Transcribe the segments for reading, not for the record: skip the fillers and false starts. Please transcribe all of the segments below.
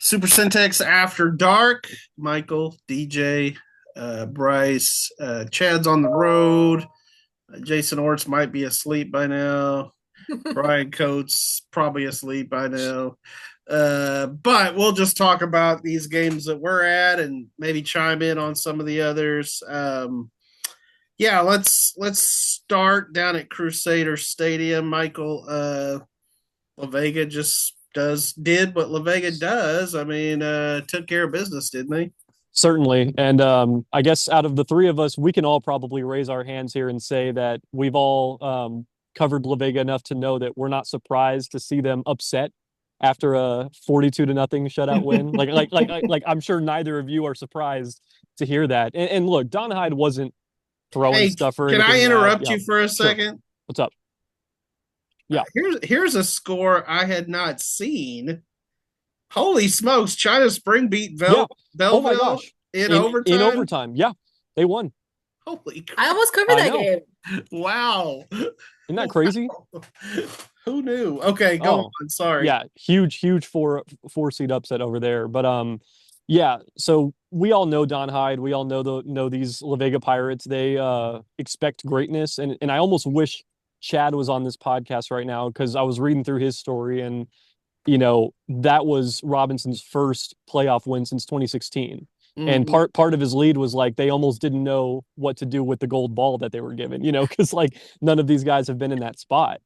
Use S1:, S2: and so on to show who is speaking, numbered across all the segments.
S1: Super Centex After Dark. Michael, DJ, Bryce, Chad's on the road. Jason Orts might be asleep by now. Brian Coates probably asleep by now. But we'll just talk about these games that we're at and maybe chime in on some of the others. Yeah, let's start down at Crusader Stadium. Michael, La Vega just did what La Vega does. I mean, took care of business, didn't they?
S2: Certainly. And I guess out of the three of us, we can all probably raise our hands here and say that we've all covered La Vega enough to know that we're not surprised to see them upset after a 42 to nothing shutout win. Like I'm sure neither of you are surprised to hear that. And look, Don Hyde wasn't throwing
S1: Hey,
S2: stuff or
S1: can I
S2: anything at,
S1: interrupt you for a
S2: sure.
S1: second?
S2: What's up? Yeah.
S1: Here's a score I had not seen. Holy smokes! China Spring beat
S2: Yeah. Oh my
S1: Belleville
S2: gosh.
S1: in
S2: In
S1: overtime.
S2: overtime. Yeah. They won.
S1: Holy
S3: I
S1: crap!
S3: almost covered
S2: I
S3: that
S2: know.
S3: game.
S1: Wow.
S2: Isn't that crazy?
S1: Who knew? Okay, go
S2: Oh,
S1: on. Sorry.
S2: yeah, huge four seed upset over there. But yeah, so we all know Don Hyde. We all know these La Vega Pirates. They expect greatness, and I almost wish Chad was on this podcast right now because I was reading through his story, and that was Robinson's first playoff win since 2016. And
S1: Mm-hmm.
S2: part of his lead was like they almost didn't know what to do with the gold ball that they were given, because like none of these guys have been in that spot.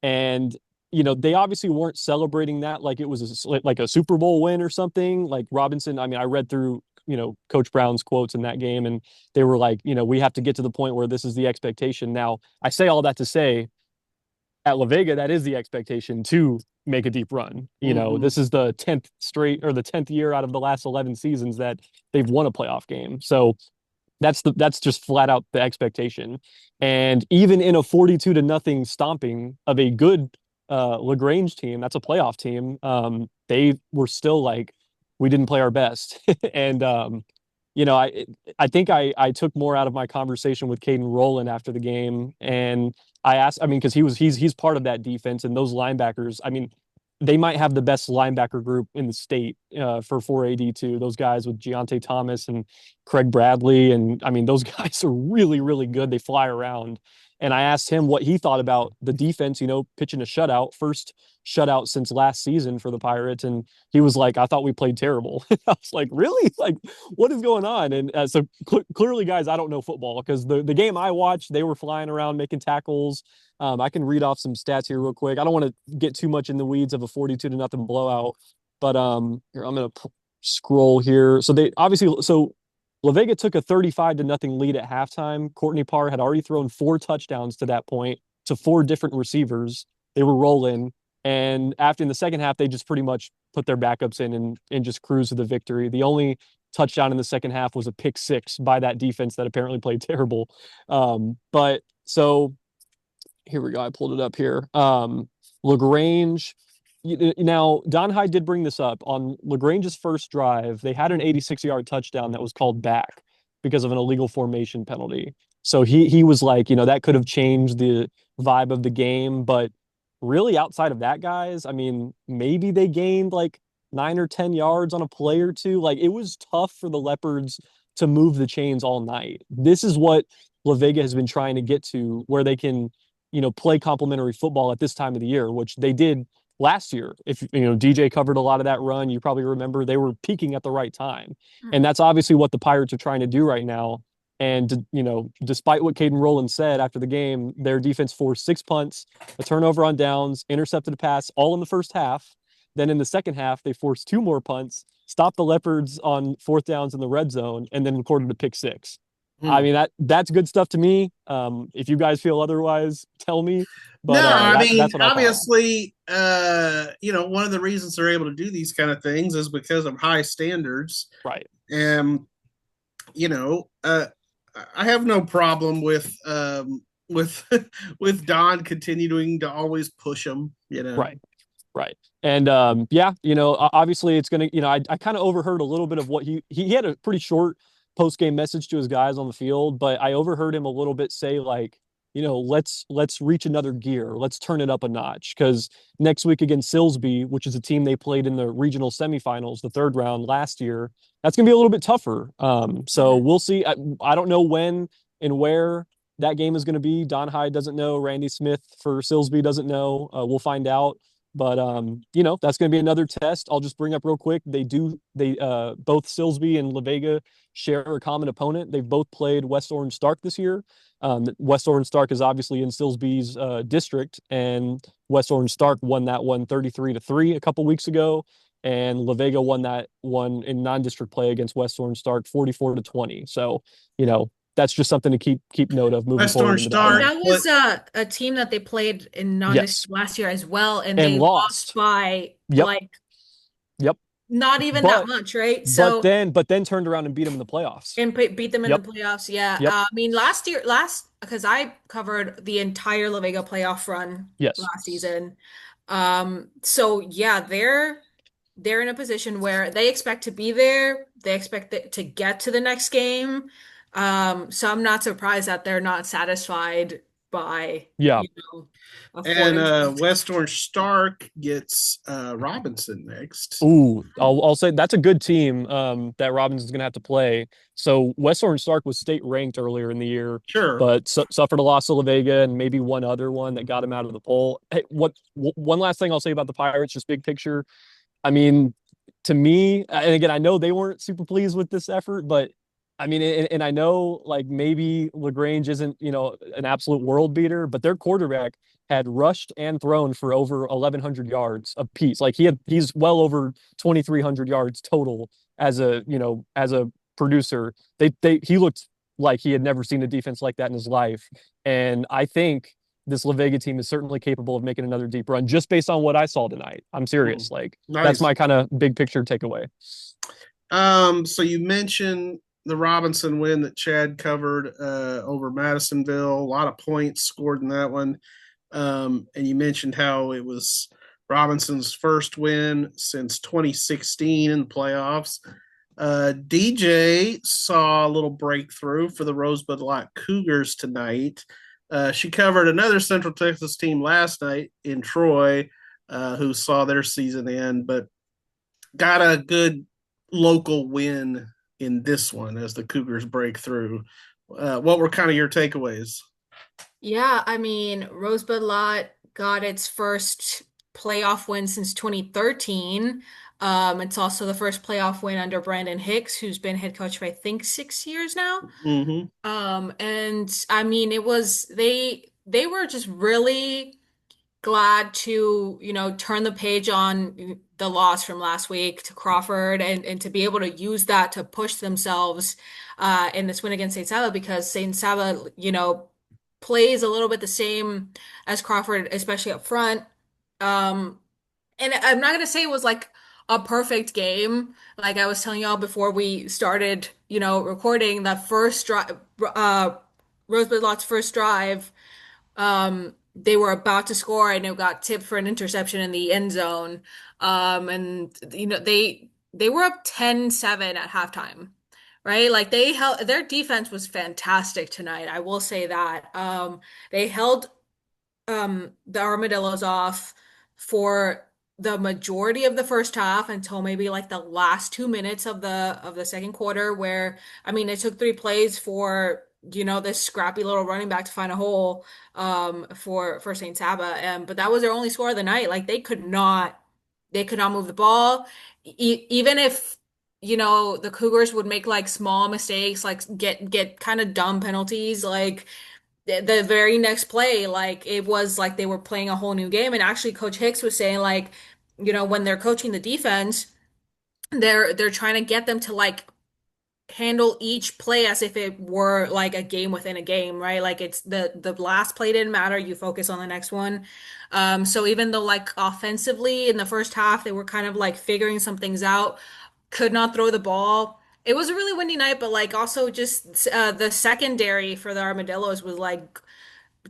S2: And they obviously weren't celebrating that like it was like a Super Bowl win or something. Like Robinson, I mean, I read through Coach Brown's quotes in that game, and they were like, we have to get to the point where this is the expectation. Now, I say all that to say, at La Vega, that is the expectation to make a deep run.
S1: Mm-hmm.
S2: This is the 10th straight or the 10th year out of the last 11 seasons that they've won a playoff game. So that's just flat out the expectation. And even in a 42 to nothing stomping of a good LaGrange team, that's a playoff team. They were still like, we didn't play our best. And I think I took more out of my conversation with Caden Rowland after the game, and I asked, I mean, because he's part of that defense, and those linebackers, I mean, they might have the best linebacker group in the state for 4AD2. Those guys with Giante Thomas and Craig Bradley, and I mean, those guys are really, really good. They fly around. And I asked him what he thought about the defense, pitching a shutout, first shutout since last season for the Pirates. And he was like, I thought we played terrible. I was like, really? Like, what is going on? And so clearly, guys, I don't know football because the game I watched, they were flying around making tackles. I can read off some stats here real quick. I don't want to get too much in the weeds of a 42 to nothing blowout, but here, I'm going to scroll here. So they obviously, so La Vega took a 35 to nothing lead at halftime. Courtney Parr had already thrown 4 touchdowns to that point to 4 different receivers. They were rolling. And after in the second half, they just pretty much put their backups in and just cruise to the victory. The only touchdown in the second half was a pick six by that defense that apparently played terrible. But so here we go. I pulled it up here. LaGrange. Now, Don Hyde did bring this up on LaGrange's first drive. They had an 86-yard touchdown that was called back because of an illegal formation penalty. So he was like, that could have changed the vibe of the game. But really, outside of that, guys, I mean, maybe they gained like 9 or 10 yards on a play or two. Like it was tough for the Leopards to move the chains all night. This is what La Vega has been trying to get to, where they can play complementary football at this time of the year, which they did last year. If DJ covered a lot of that run, you probably remember they were peaking at the right time. And that's obviously what the Pirates are trying to do right now. And despite what Caden Rowland said after the game, their defense forced 6 punts, a turnover on downs, intercepted a pass, all in the first half. Then in the second half, they forced 2 more punts, stopped the Leopards on fourth downs in the red zone, and then recorded a pick six. I mean, that's good stuff to me. If you guys feel otherwise, tell me.
S1: No,
S2: But
S1: I mean,
S2: that's what I thought.
S1: obviously, one of the reasons they're able to do these kind of things is because of high standards.
S2: Right.
S1: And, you know, uh, I have no problem with with Don continuing to always push them.
S2: Right. Right. And yeah, obviously it's gonna, I kind of overheard a little bit of what he had a pretty short post game message to his guys on the field, but I overheard him a little bit say like, let's reach another gear. Let's turn it up a notch because next week against Silsbee, which is a team they played in the regional semifinals, the third round last year, that's going to be a little bit tougher. So we'll see. I don't know when and where that game is going to be. Don Hyde doesn't know. Randy Smith for Silsbee doesn't know. We'll find out. But that's going to be another test. I'll just bring up real quick. They both Silsbee and La Vega share a common opponent. They've both played West Orange Stark this year. West Orange Stark is obviously in Silsbee's district, and West Orange Stark won that one 33-3 a couple weeks ago, and La Vega won that one in non-district play against West Orange Stark 44-20. So, that's just something to keep note of moving
S1: West
S2: forward
S1: Orange
S2: into that
S3: And
S1: Stark.
S2: one.
S3: that was a team that they played in
S2: Yes,
S3: non-district last year as well, and
S2: and
S3: they lost
S2: lost.
S3: by
S2: Yep,
S3: like
S2: yep.
S3: not even that
S2: But
S3: much, right?
S2: but
S3: So
S2: then but then turned around and beat them in the playoffs.
S3: and beat them in the
S2: Yep,
S3: playoffs. Yeah.
S2: yep,
S3: I mean, because I covered the entire La Vega playoff run
S2: yes,
S3: last season. So yeah, they're in a position where they expect to be there. They expect to get to the next game. So I'm not surprised that they're not satisfied by,
S2: yeah.
S3: a four
S1: And
S3: and
S1: West Orange Stark gets Robinson next.
S2: Ooh, I'll say that's a good team that Robinson's going to have to play. So West Orange Stark was state ranked earlier in the year,
S1: Sure.
S2: but suffered a loss to La Vega and maybe one other one that got him out of the poll. Hey, one last thing I'll say about the Pirates, just big picture. I mean, to me, and again, I know they weren't super pleased with this effort, but I mean, and I know like maybe LaGrange isn't, an absolute world beater, but their quarterback had rushed and thrown for over 1,100 yards apiece. Like he's well over 2,300 yards total as a producer. He looked like he had never seen a defense like that in his life. And I think this La Vega team is certainly capable of making another deep run just based on what I saw tonight. I'm serious. Like that's
S1: Nice.
S2: my kind of big picture takeaway.
S1: So you mentioned the Robinson win that Chad covered over Madisonville. A lot of points scored in that one. And you mentioned how it was Robinson's first win since 2016 in the playoffs. DJ saw a little breakthrough for the Rosebud-Lott Cougars tonight. She covered another Central Texas team last night in Troy, who saw their season end, but got a good local win in this one as the Cougars break through. What were kind of your takeaways?
S3: Yeah, I mean, Rosebud-Lott got its first playoff win since 2013. It's also the first playoff win under Brandon Hicks, who's been head coach for I think 6 years now.
S1: Mm-hmm.
S3: And I mean, they were just really glad to, turn the page on the loss from last week to Crawford and to be able to use that to push themselves in this win against St. Saba because St. Saba, plays a little bit the same as Crawford, especially up front. Um, and I'm not gonna say it was like a perfect game. Like I was telling y'all before we started, recording that first drive, Rosebud-Lott's first drive, they were about to score and it got tipped for an interception in the end zone. And they were up 10-7 at halftime. Right? Like they held their defense was fantastic tonight. I will say that. They held the Armadillos off for the majority of the first half until maybe like the last 2 minutes of the second quarter, where I mean it took 3 plays for this scrappy little running back to find a hole for Saint Saba. But that was their only score of the night. Like they could not move the ball. Even if the Cougars would make like small mistakes, like get kind of dumb penalties, like the very next play, like it was like they were playing a whole new game. And actually, Coach Hicks was saying like, when they're coaching the defense, they're trying to get them to like handle each play as if it were like a game within a game, right? Like it's the last play didn't matter, you focus on the next one. So even though like offensively in the first half they were kind of like figuring some things out, could not throw the ball. It was a really windy night, but like also just the secondary for the Armadillos was like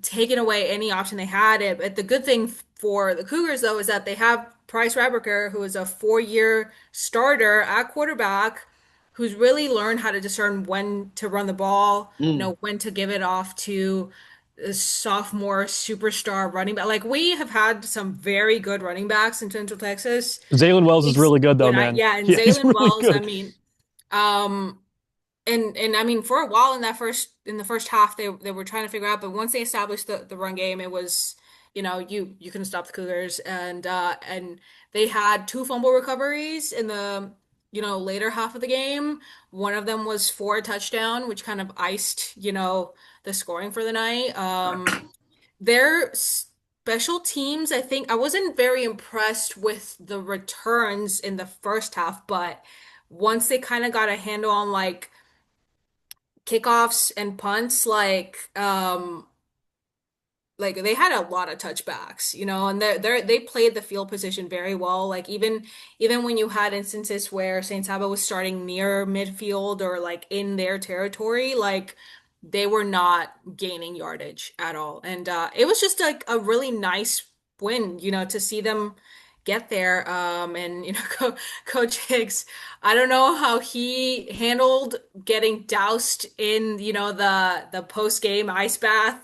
S3: taking away any option they had. But the good thing for the Cougars, though, is that they have Price Rabaker, who is a 4-year starter at quarterback, who's really learned how to discern when to run the ball,
S1: Mm.
S3: when to give it off to a sophomore superstar running back. Like we have had some very good running backs in Central Texas.
S2: Zaylen Wells is really good though,
S3: And
S2: man.
S3: yeah, and
S2: Yeah, he's
S3: Zaylen
S2: really
S3: Wells, I
S2: good.
S3: mean, um, and I mean for a while in the first half they were trying to figure out, but once they established the run game, it was, you couldn't stop the Cougars, and they had two fumble recoveries in the later half of the game. One of them was for a touchdown, which kind of iced the scoring for the night. Their special teams, I think I wasn't very impressed with the returns in the first half, but once they kind of got a handle on like kickoffs and punts, like they had a lot of touchbacks, and they played the field position very well. Like even when you had instances where Saint Saba was starting near midfield or like in their territory, like they were not gaining yardage at all. And it was just like a really nice win, to see them get there. And Coach Hicks, I don't know how he handled getting doused in, the post game ice bath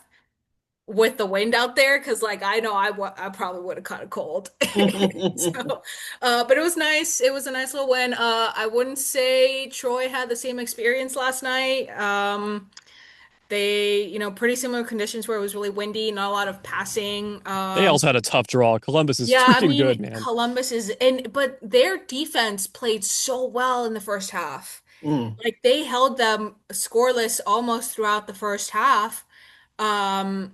S3: with the wind out there, because like I know I probably would have caught a cold. So but it was nice. It was a nice little win. I wouldn't say Troy had the same experience last night. They pretty similar conditions where it was really windy, not a lot of passing.
S2: They also had a tough draw. Columbus is
S3: Yeah, I
S2: freaking
S3: mean
S2: good, man.
S3: Columbus is in, but their defense played so well in the first half.
S1: Mm.
S3: Like they held them scoreless almost throughout the first half. Um,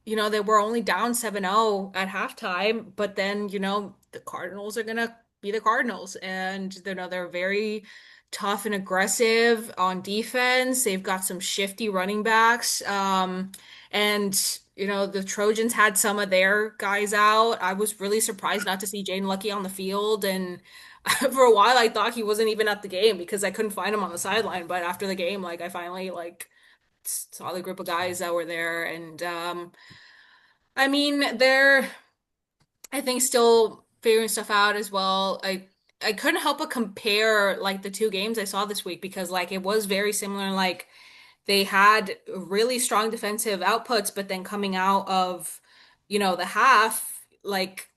S3: they were only down 7-0 at halftime, but then, the Cardinals are gonna be the Cardinals. And they're very tough and aggressive on defense. They've got some shifty running backs. And the Trojans had some of their guys out. I was really surprised not to see Jane Lucky on the field. And for a while I thought he wasn't even at the game because I couldn't find him on the sideline. But after the game, like I finally like saw the group of guys that were there. And I mean, they're, I think, still figuring stuff out as well. I couldn't help but compare like the two games I saw this week because like it was very similar. Like they had really strong defensive outputs, but then coming out of, the half, like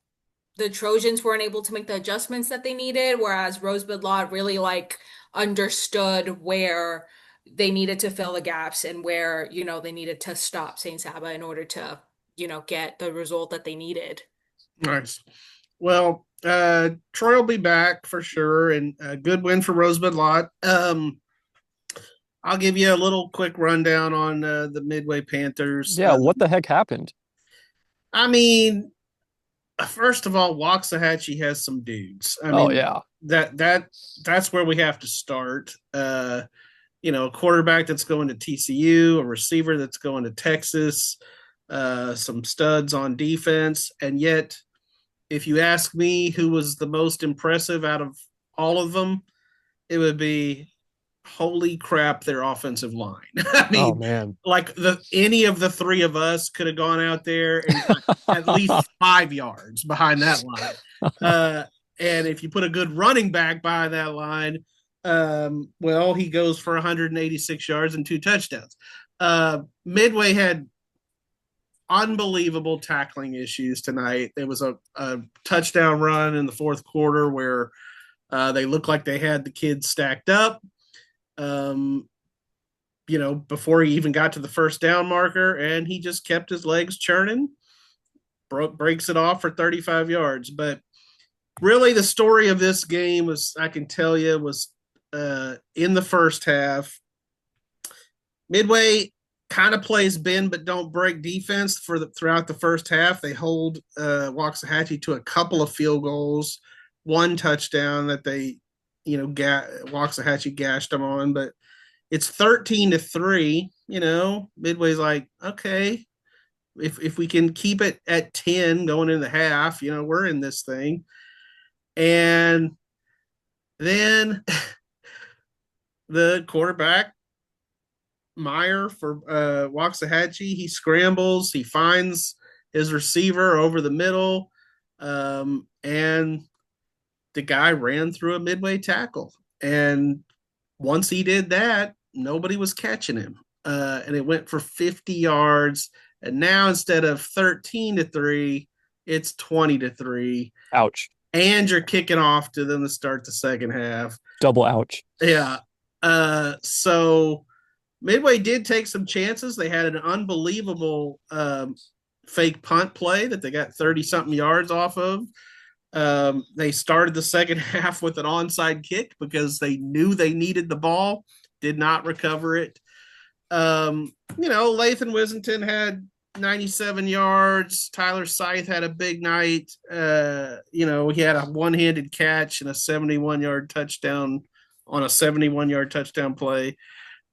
S3: the Trojans weren't able to make the adjustments that they needed, whereas Rosebud-Lott really like understood where they needed to fill the gaps and where, they needed to stop Saint Saba in order to, get the result that they needed.
S1: Nice. Well, Troy will be back for sure, and a good win for Rosebud-Lott. I'll give you a little quick rundown on the Midway Panthers.
S2: Yeah, what the heck happened?
S1: I mean, first of all, Waxahachie has some dudes. I
S2: Oh
S1: mean,
S2: yeah.
S1: that's where we have to start. A quarterback that's going to TCU, a receiver that's going to Texas, some studs on defense, and yet, if you ask me who was the most impressive out of all of them, it would be holy crap, their offensive line. I
S2: Oh
S1: mean,
S2: man.
S1: like any of the three of us could have gone out there and got at least 5 yards behind that line. And if you put a good running back behind that line, well, he goes for 186 yards and 2 touchdowns. Midway had unbelievable tackling issues tonight. There was a touchdown run in the fourth quarter where they looked like they had the kids stacked up. Before he even got to the first down marker, and he just kept his legs churning, breaks it off for 35 yards. But really, the story of this game was in the first half. Midway kind of plays bend but don't break defense throughout the first half. They hold Waxahachie to a couple of field goals, one touchdown that they, Waxahachie gashed them on, but it's 13-3. Midway's like, okay, if we can keep it at 10 going in the half, we're in this thing. And then the quarterback, Meyer for Waxahachie, he scrambles, he finds his receiver over the middle, and the guy ran through a Midway tackle. And once he did that, nobody was catching him. And it went for 50 yards And now instead of 13-3, it's 20-3.
S2: Ouch.
S1: And you're kicking off to them to start the second half.
S2: Double ouch.
S1: Yeah. So Midway did take some chances. They had an unbelievable fake punt play that they got 30-something yards off of. They started the second half with an onside kick because they knew they needed the ball, did not recover it. Lathan Wissington had 97 yards. Tyler Scythe had a big night. He had a one-handed catch and a 71-yard touchdown on a 71-yard touchdown play.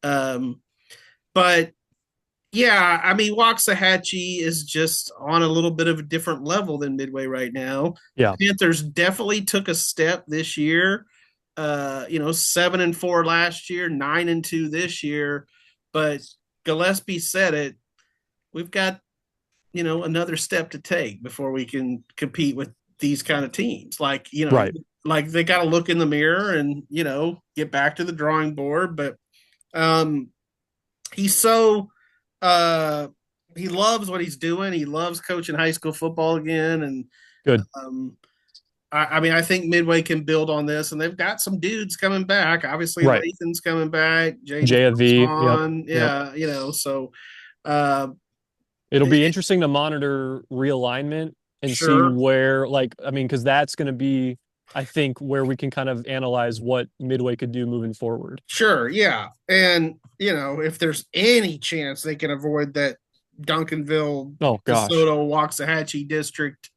S1: But yeah, I mean, Waxahachie is just on a little bit of a different level than Midway right now.
S2: Yeah.
S1: Panthers definitely took a step this year. 7-4 last year, 9-2 this year. But Gillespie said it. We've got, another step to take before we can compete with these kind of teams. Like,
S2: Right.
S1: like they got to look in the mirror and, get back to the drawing board. But he's so he loves what he's doing. He loves coaching high school football again. And
S2: Good.
S1: I think Midway can build on this, and they've got some dudes coming back. Obviously,
S2: right.
S1: Lathan's coming back.
S2: JFV.
S1: Yep. So
S2: it'll be interesting to monitor realignment and see where, because that's going to be, I think, where we can kind of analyze what Midway could do moving forward.
S1: Sure, yeah. And, if there's any chance they can avoid that Duncanville, DeSoto, Waxahachie district,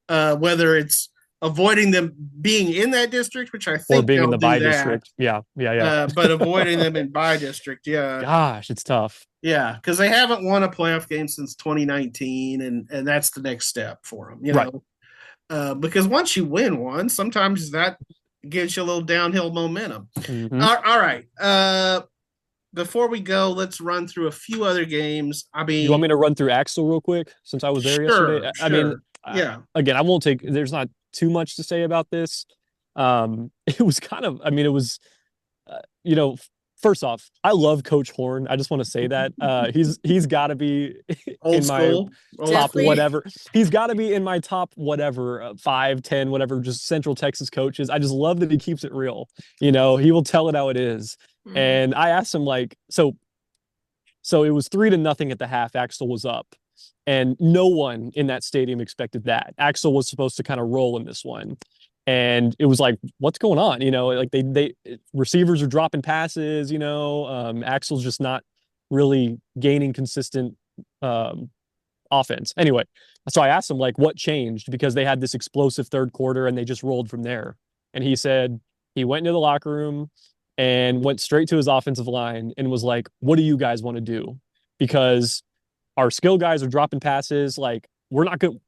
S1: whether it's avoiding them being in that district, which I think
S2: or being in the by district. Yeah.
S1: But avoiding them in by district, yeah.
S2: Gosh, it's tough.
S1: Yeah, because they haven't won a playoff game since 2019, and that's the next step for them, know. Because once you win one, sometimes that gives you a little downhill momentum.
S2: Mm-hmm.
S1: All right. Before we go, let's run through a few other games. I mean,
S2: you want me to run through Axel real quick since I was there yesterday?
S1: I mean,
S2: again, I won't take. There's not too much to say about this. It was kind of. I mean, it was. First off, I love Coach Horn. I just want to say that he's got to be in my top whatever. He's got to be in my top whatever 5, 10, whatever. Just Central Texas coaches. I just love that he keeps it real. He will tell it how it is. Mm-hmm. And I asked him so it was 3-0 at the half. Axel was up, and no one in that stadium expected that. Axel was supposed to kind of roll in this one. And it was like, what's going on? They receivers are dropping passes, Axel's just not really gaining consistent offense. Anyway, so I asked him what changed, because they had this explosive third quarter and they just rolled from there. And he said he went into the locker room and went straight to his offensive line and was like, what do you guys want to do? Because our skill guys are dropping passes. We're not going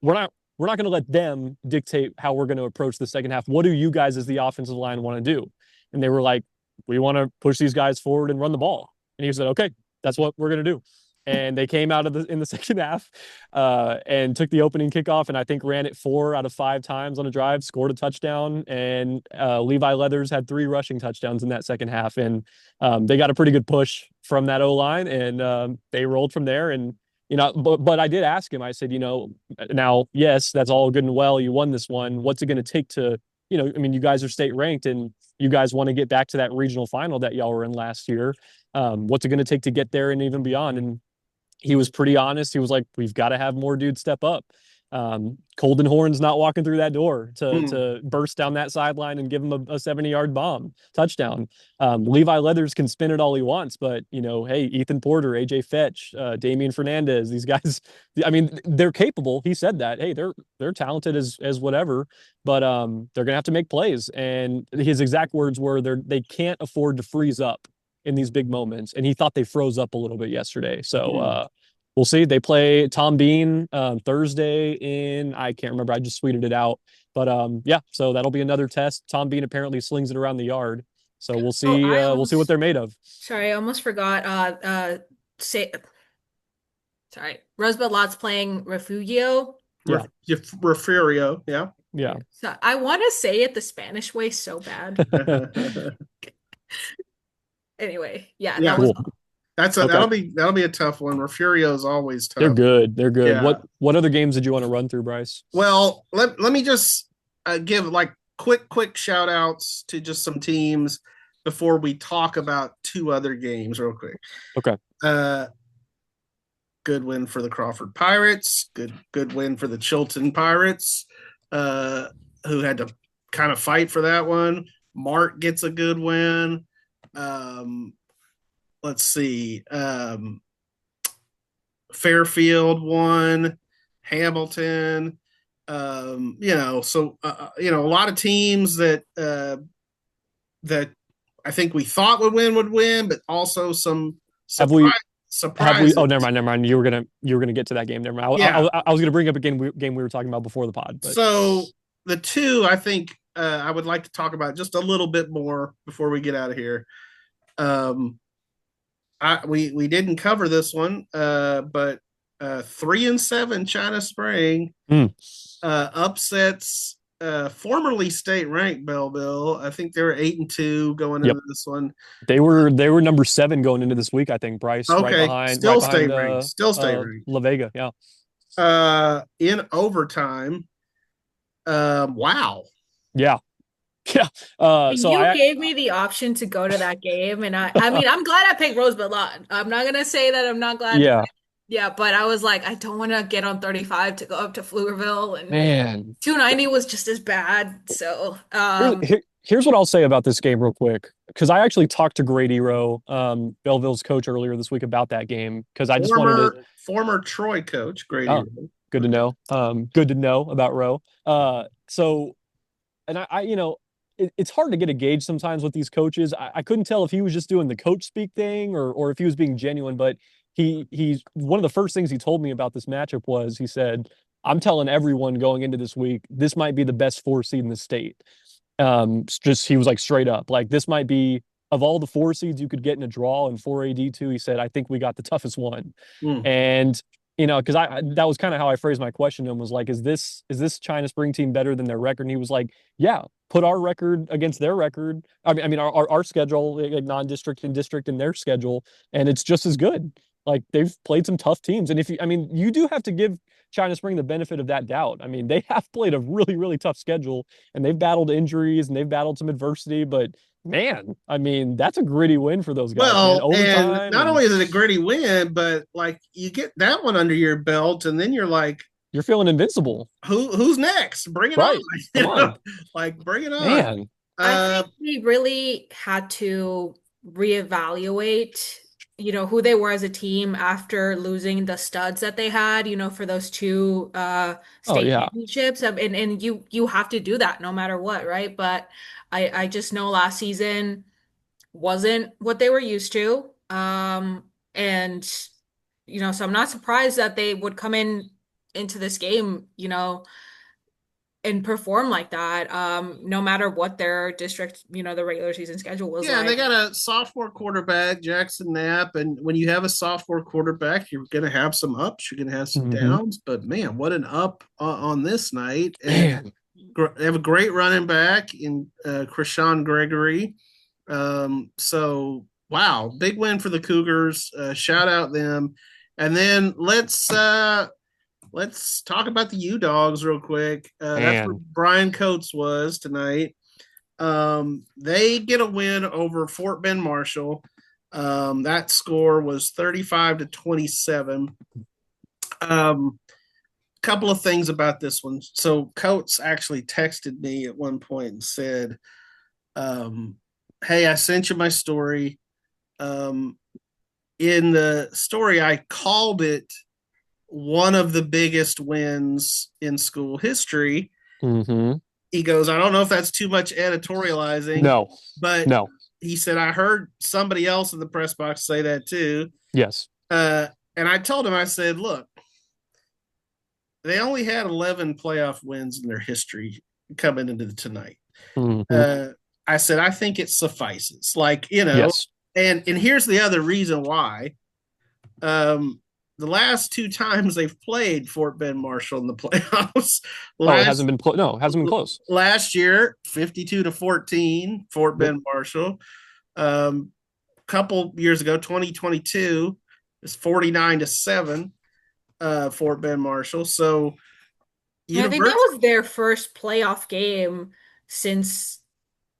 S2: to let them dictate how we're going to approach the second half. What do you guys as the offensive line want to do? And they were like, we want to push these guys forward and run the ball. And he said, okay, that's what we're going to do. And they came out in the second half and took the opening kickoff, and I think ran it 4 out of 5 times on a drive, scored a touchdown, and Levi Leathers had 3 rushing touchdowns in that second half. And they got a pretty good push from that O-line, and they rolled from there. And but I did ask him, I said, now, yes, that's all good and well. You won this one. What's it going to take to, you guys are state ranked and you guys want to get back to that regional final that y'all were in last year. What's it going to take to get there and even beyond? And he was pretty honest. He was like, we've got to have more dudes step up. Colden Horn's not walking through that door to burst down that sideline and give him a 70-yard bomb touchdown. Levi Leathers can spin it all he wants, but hey, Ethan Porter, AJ Fetch, Damian Fernandez, these guys, I mean, they're capable. He said that, hey, they're talented as whatever, but they're gonna have to make plays. And his exact words were they can't afford to freeze up in these big moments. And he thought they froze up a little bit yesterday. So we'll see. They play Tom Bean Thursday in, I can't remember. I just tweeted it out. But so that'll be another test. Tom Bean apparently slings it around the yard. So we'll see. We'll see what they're made of.
S3: Sorry, I almost forgot. Rosebud-Lott's playing Refugio.
S1: Yeah. Refugio. Yeah.
S2: Yeah.
S3: So I want to say it the Spanish way so bad. Anyway, that was
S2: Okay.
S1: that'll be a tough one. Refugio is always
S2: They're
S1: tough.
S2: good. They're good.
S1: Yeah.
S2: What other games did you want to run through, Bryce?
S1: Well, let me just give like quick shout outs to just some teams before we talk about two other games real quick.
S2: Okay.
S1: Uh, good win for the Crawford Pirates. Good win for the Chilton Pirates, who had to kind of fight for that one. Mark gets a good win. Let's see. Fairfield won. Hamilton. So a lot of teams that I think we thought would win, but also some
S2: Have we
S1: surprises.
S2: Oh, never mind. You were gonna get to that game. Never mind.
S1: Yeah.
S2: I was gonna bring up a game we were talking about before the pod. But
S1: So the two I think I would like to talk about just a little bit more before we get out of here. We didn't cover this one, but 3-7 China Spring upsets formerly state ranked Belleville. I think they were 8-2 going into this one.
S2: They were number 7 going into this week, I think, Bryce.
S1: Okay, still state
S2: ranked. La Vega, yeah.
S1: In overtime. Wow.
S2: Yeah. Yeah.
S3: You gave me the option to go to that game, and I mean, I'm glad I picked Rosebud-Lott. I'm not gonna say that I'm not glad.
S2: Yeah.
S3: Yeah, but I was like, I don't want to get on 35 to go up to Pflugerville, and
S2: man,
S3: 290 was just as bad. So,
S2: here's what I'll say about this game real quick, because I actually talked to Grady Rowe, Belleville's coach, earlier this week about that game, because I just wanted to
S1: former Troy coach Grady.
S2: Oh, good to know. Good to know about Rowe. And I it's hard to get a gauge sometimes with these coaches. I couldn't tell if he was just doing the coach speak thing or if he was being genuine, but he's one of the first things he told me about this matchup was he said, I'm telling everyone going into this week, this might be the best 4 seed in the state. He was like straight up, like this might be of all the 4 seeds you could get in a draw in 4AD2. He said, I think we got the toughest one. And because that was kind of how I phrased my question to him, was like, is this China Spring team better than their record? And he was like, yeah, put our record against their record. I mean, our schedule, like non-district and district in their schedule, and it's just as good. Like they've played some tough teams. And you do have to give China Spring the benefit of that doubt. I mean, they have played a really, really tough schedule, and they've battled injuries and they've battled some adversity, but man, I mean, that's a gritty win for those guys.
S1: Well, and not only is it a gritty win, but like you get that one under your belt, and then you're like,
S2: you're feeling invincible.
S1: Who's next? Bring it
S2: on.
S1: Come on. Like, bring it on.
S3: Man. I think we really had to reevaluate, who they were as a team after losing the studs that they had, for those 2 state championships. And you have to do that no matter what, right? But I just know last season wasn't what they were used to. And, so I'm not surprised that they would come into this game, and perform like that, no matter what their district, the regular season schedule was.
S1: Yeah, they got a sophomore quarterback, Jackson Knapp, and when you have a sophomore quarterback, you're going to have some ups, you're going to have some downs. But man, what an up on this night! And they have a great running back in Krishan Gregory. So wow, big win for the Cougars. Shout out them, and then let's talk about the U-Dogs real quick. That's where Brian Coates was tonight. They get a win over Fort Bend Marshall. That score was 35-27. Couple of things about this one. So Coates actually texted me at one point and said, hey, I sent you my story. In the story, I called it one of the biggest wins in school history. He goes, I don't know if that's too much editorializing.
S2: But
S1: he said, I heard somebody else in the press box say that too.
S2: Yes.
S1: And I told him, I said, look, they only had 11 playoff wins in their history coming into tonight. I said, I think it suffices. Like,
S2: yes.
S1: And here's the other reason why. The last 2 times they've played Fort Bend Marshall in the playoffs.
S2: It hasn't been close.
S1: Last year, 52-14, Fort Bend Marshall. couple years ago, 2022, it's 49-7, Fort Bend Marshall. So
S3: Yeah, I think that
S1: University,
S3: was their first playoff game since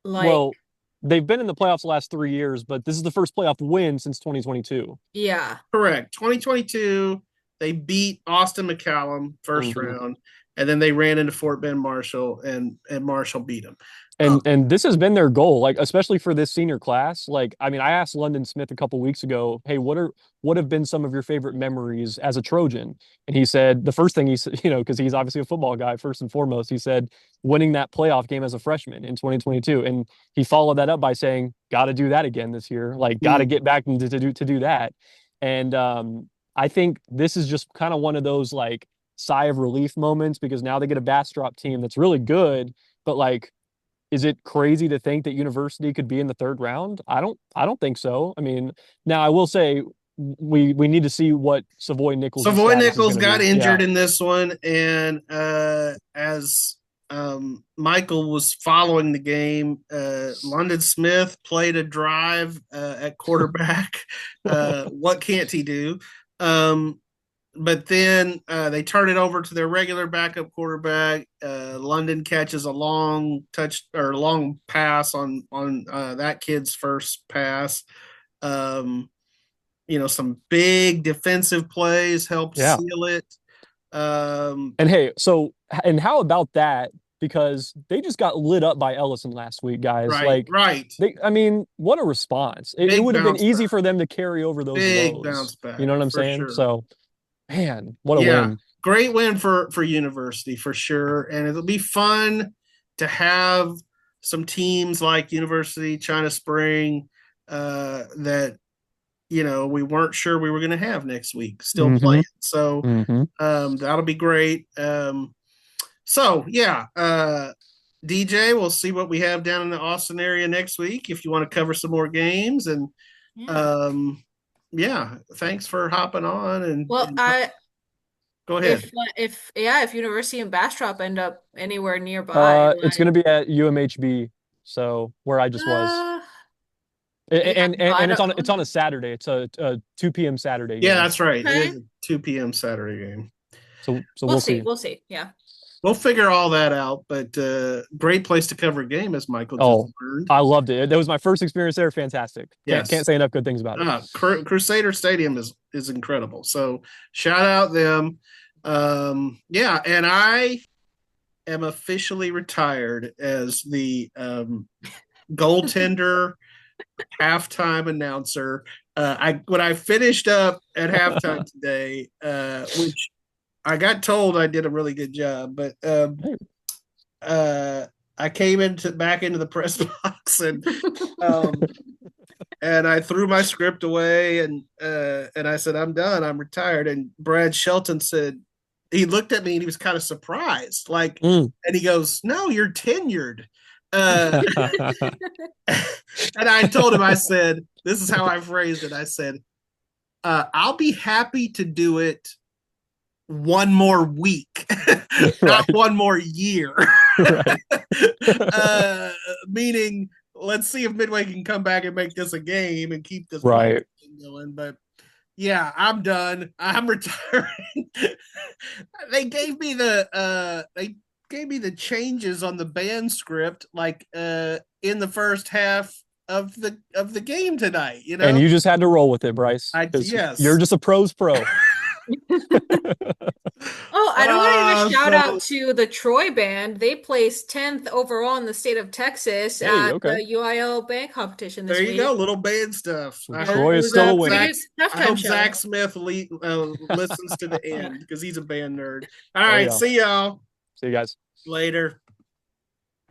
S3: like
S2: Well, they've been in the playoffs the last 3 years, but this is the first playoff win since 2022.
S3: yeah.
S1: correct. 2022, they beat Austin McCallum first
S2: Mhm.
S1: round, and then they ran into Fort Bend Marshall, and Marshall beat them.
S2: And this has been their goal, like especially for this senior class. Like, I mean, I asked London Smith a couple weeks ago, "Hey, what have been some of your favorite memories as a Trojan?" And he said the first thing he said, because he's obviously a football guy first and foremost, he said winning that playoff game as a freshman in 2022, and he followed that up by saying, "Got to do that again this year. Like, got to get back to do that." And I think this is just kind of one of those like sigh of relief moments because now they get a Bastrop team that's really good, but like is it crazy to think that University could be in the third round? I don't think so. I mean, now I will say we need to see what Savoy Nichols'
S1: Savoy
S2: status is
S1: Nichols
S2: going to
S1: got
S2: be.
S1: injured
S2: Yeah.
S1: in this one, and as Michael was following the game, London Smith played a drive at quarterback. What can't he do? Um, but then they turn it over to their regular backup quarterback. London catches a long touch or long pass on that kid's first pass. Um, some big defensive plays helped
S2: Yeah.
S1: seal it.
S2: And hey, so and how about that? Because they just got lit up by Ellison last week, guys.
S1: Right,
S2: Like
S1: right.
S2: I mean, what a response. It
S1: Big
S2: would have been
S1: bounce
S2: easy
S1: back.
S2: for them to carry over those
S1: Big
S2: lows.
S1: bounce
S2: You
S1: back
S2: know what I'm
S1: for
S2: saying?
S1: sure.
S2: So, man, what a
S1: Yeah,
S2: win.
S1: great win for University for sure, and it'll be fun to have some teams like University, China Spring, that we weren't sure we were going to have next week still
S2: Mm-hmm.
S1: playing. So
S2: Mm-hmm.
S1: that'll be great. So yeah, DJ, we'll see what we have down in the Austin area next week if you want to cover some more games. And
S3: Yeah.
S1: um, yeah, thanks for hopping on
S3: Well,
S1: and go ahead.
S3: if University and Bastrop end up anywhere nearby,
S2: It's going to be at UMHB, so where I just was.
S3: uh, yeah, no, I
S2: And
S3: don't.
S2: it's on a Saturday. It's a 2 p.m. Saturday
S1: Yeah,
S2: game.
S1: that's right. It
S3: Okay,
S1: is a 2 p.m. Saturday game.
S2: So
S3: we'll
S2: we'll
S3: see.
S2: see.
S3: We'll see. Yeah.
S1: We'll figure all that out, but great place to cover a game, as Michael just
S2: Oh,
S1: learned.
S2: I loved it. That was my first experience there. Fantastic. Can't
S1: Yes.
S2: say enough good things about it.
S1: Crusader Stadium is incredible. So shout out them. Yeah, and I am officially retired as the goaltender halftime announcer. When I finished up at halftime today, which I got told I did a really good job, but I came back into the press box um, and I threw my script away and I said I'm done, I'm retired. And Brad Shelton said he looked at me and he was kind of surprised, like, and he goes, "No, you're tenured." And I told him, I said, "This is how I phrased it." I said, "I'll be happy to do it one more week, not one more year." Meaning, let's see if Midway can come back and make this a game and keep this
S2: right
S1: going. But yeah, I'm done. I'm retiring. They gave me the changes on the band script like in the first half of the game tonight.
S2: And you just had to roll with it, Bryce.
S1: Yes,
S2: you're just a pro's pro.
S3: Oh, I don't want to give a shout
S1: so
S3: out to the Troy band. They placed 10th overall in the state of Texas
S2: Hey,
S3: at
S2: okay.
S3: the UIL band competition this
S1: there you go,
S3: week.
S1: little band stuff.
S2: So
S1: I
S3: Yeah,
S1: hope
S2: Troy
S3: it
S2: is
S3: was
S2: still
S3: a
S2: a
S3: pretty
S2: winner.
S3: good
S1: I hope
S3: halftime show.
S1: Zach Smith listens to the
S3: Yeah.
S1: end because he's a band nerd. All
S2: Oh
S1: right,
S2: yeah.
S1: see y'all
S2: See you guys.
S1: later.